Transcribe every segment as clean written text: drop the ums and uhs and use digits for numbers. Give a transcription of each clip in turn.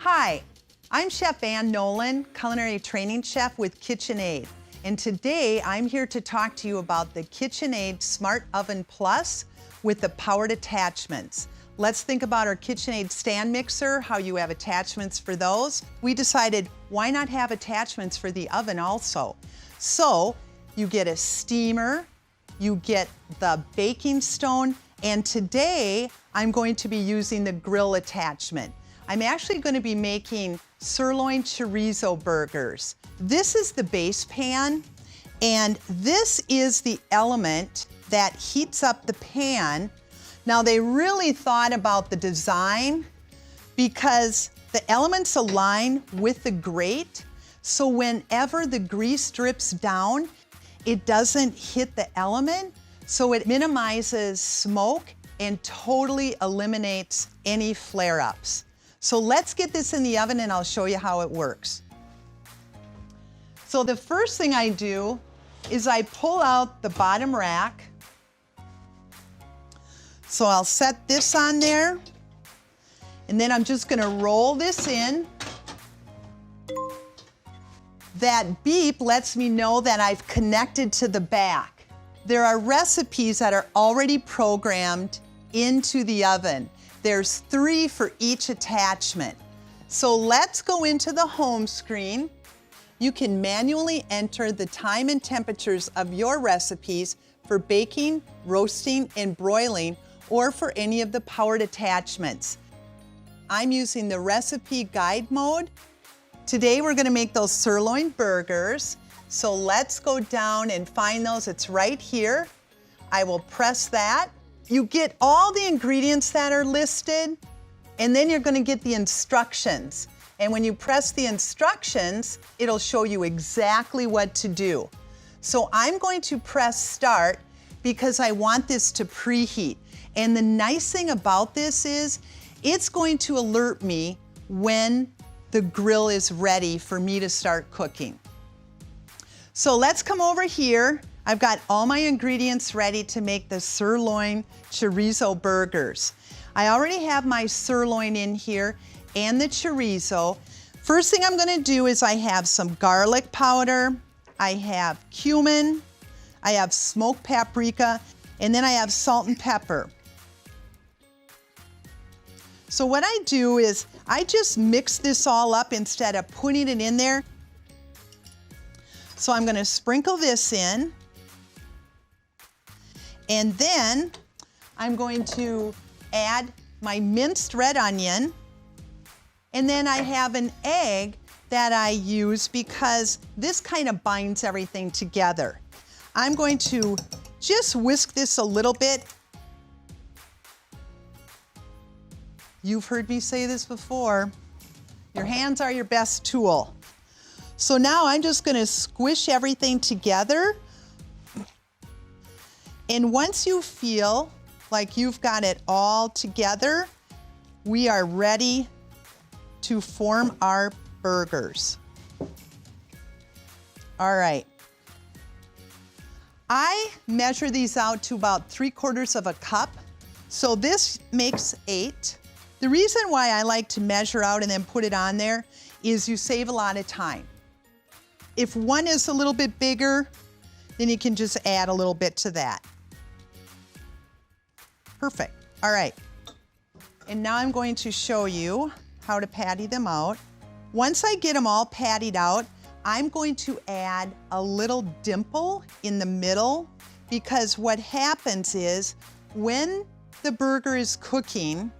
Hi, I'm Chef Ann Nolan, culinary training chef with KitchenAid. And today I'm here to talk to you about the KitchenAid Smart Oven Plus with the powered attachments. Let's think about our KitchenAid stand mixer, how you have attachments for those. We decided why not have attachments for the oven also? So you get a steamer, you get the baking stone, and today I'm going to be using the grill attachment. I'm actually going to be making sirloin chorizo burgers. This is the base pan, and this is the element that heats up the pan. Now they really thought about the design because the elements align with the grate, so whenever the grease drips down, it doesn't hit the element, so it minimizes smoke and totally eliminates any flare-ups. So let's get this in the oven and I'll show you how it works. So the first thing I do is I pull out the bottom rack. So I'll set this on there, and then I'm just gonna roll this in. That beep lets me know that I've connected to the back. There are recipes that are already programmed into the oven. There's 3 for each attachment. So let's go into the home screen. You can manually enter the time and temperatures of your recipes for baking, roasting, and broiling, or for any of the powered attachments. I'm using the recipe guide mode. Today we're gonna make those sirloin burgers. So let's go down and find those. It's right here. I will press that. You get all the ingredients that are listed, and then you're gonna get the instructions. And when you press the instructions, it'll show you exactly what to do. So I'm going to press start because I want this to preheat. And the nice thing about this is it's going to alert me when the grill is ready for me to start cooking. So let's come over here. I've got all my ingredients ready to make the sirloin chorizo burgers. I already have my sirloin in here and the chorizo. First thing I'm gonna do is I have some garlic powder, I have cumin, I have smoked paprika, and then I have salt and pepper. So what I do is I just mix this all up instead of putting it in there. So I'm gonna sprinkle this in. And then I'm going to add my minced red onion. And then I have an egg that I use because this kind of binds everything together. I'm going to just whisk this a little bit. You've heard me say this before. Your hands are your best tool. So now I'm just gonna squish everything together. And once you feel like you've got it all together, we are ready to form our burgers. All right. I measure these out to about 3/4 of a cup. So this makes 8. The reason why I like to measure out and then put it on there is you save a lot of time. If one is a little bit bigger, then you can just add a little bit to that. Perfect. All right. And now I'm going to show you how to patty them out. Once I get them all pattied out, I'm going to add a little dimple in the middle, because what happens is when the burger is cooking,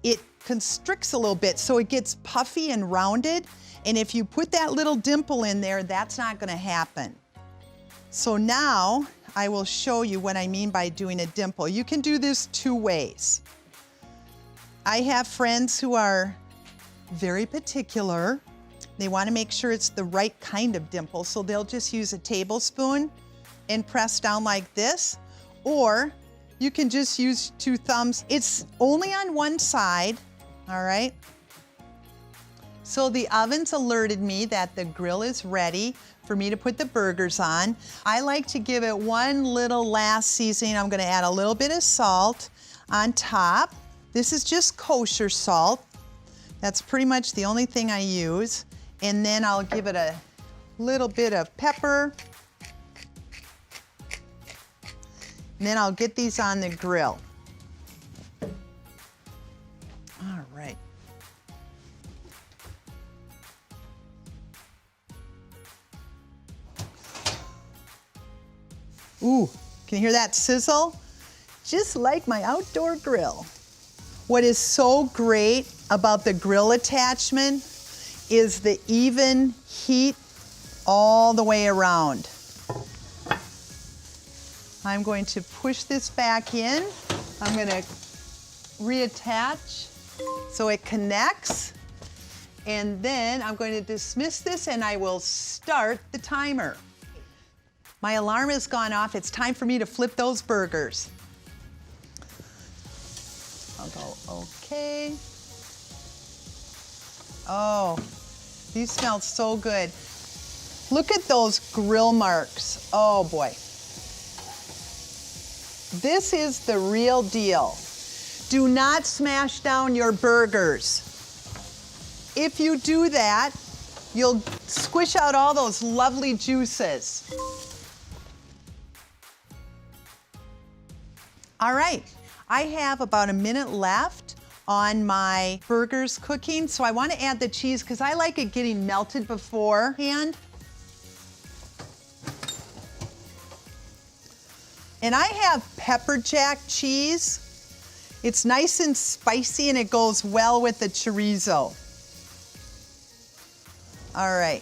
it constricts a little bit, so it gets puffy and rounded. And if you put that little dimple in there, that's not gonna happen. So now I will show you what I mean by doing a dimple. You can do this 2 ways. I have friends who are very particular. They want to make sure it's the right kind of dimple, so they'll just use a tablespoon and press down like this, or you can just use 2 thumbs. It's only on one side, all right? So the oven's alerted me that the grill is ready for me to put the burgers on. I like to give it one little last seasoning. I'm gonna add a little bit of salt on top. This is just kosher salt. That's pretty much the only thing I use. And then I'll give it a little bit of pepper. And then I'll get these on the grill. All right. Ooh, can you hear that sizzle? Just like my outdoor grill. What is so great about the grill attachment is the even heat all the way around. I'm going to push this back in. I'm going to reattach so it connects. And then I'm going to dismiss this and I will start the timer. My alarm has gone off. It's time for me to flip those burgers. I'll go, okay. Oh, these smell so good. Look at those grill marks. Oh boy. This is the real deal. Do not smash down your burgers. If you do that, you'll squish out all those lovely juices. All right, I have about a minute left on my burgers cooking, so I want to add the cheese because I like it getting melted beforehand. And I have pepper jack cheese. It's nice and spicy and it goes well with the chorizo. All right,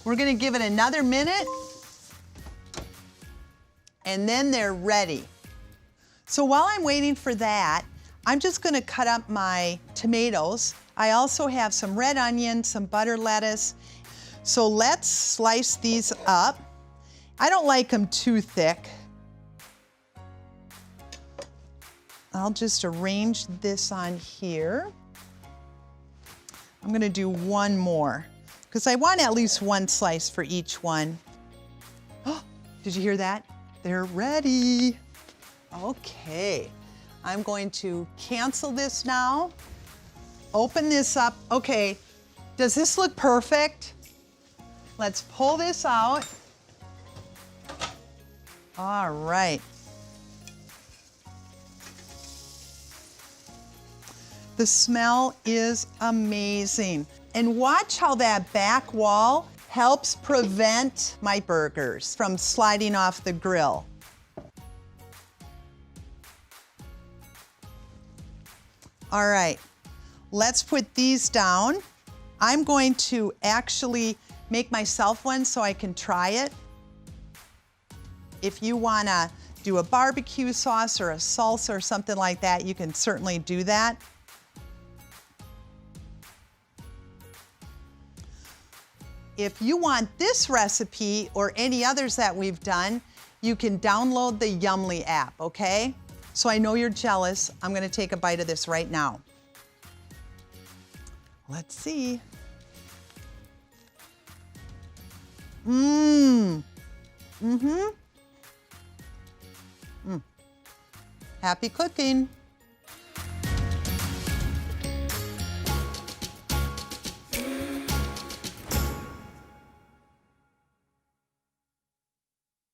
we're gonna give it another minute and then they're ready. So while I'm waiting for that, I'm just gonna cut up my tomatoes. I also have some red onion, some butter lettuce. So let's slice these up. I don't like them too thick. I'll just arrange this on here. I'm gonna do one more because I want at least one slice for each one. Oh, did you hear that? They're ready. Okay, I'm going to cancel this now. Open this up. Okay, does this look perfect? Let's pull this out. All right. The smell is amazing. And watch how that back wall helps prevent my burgers from sliding off the grill. All right, let's put these down. I'm going to actually make myself one so I can try it. If you wanna do a barbecue sauce or a salsa or something like that, you can certainly do that. If you want this recipe or any others that we've done, you can download the Yummly app, okay? So I know you're jealous. I'm gonna take a bite of this right now. Let's see. Happy cooking.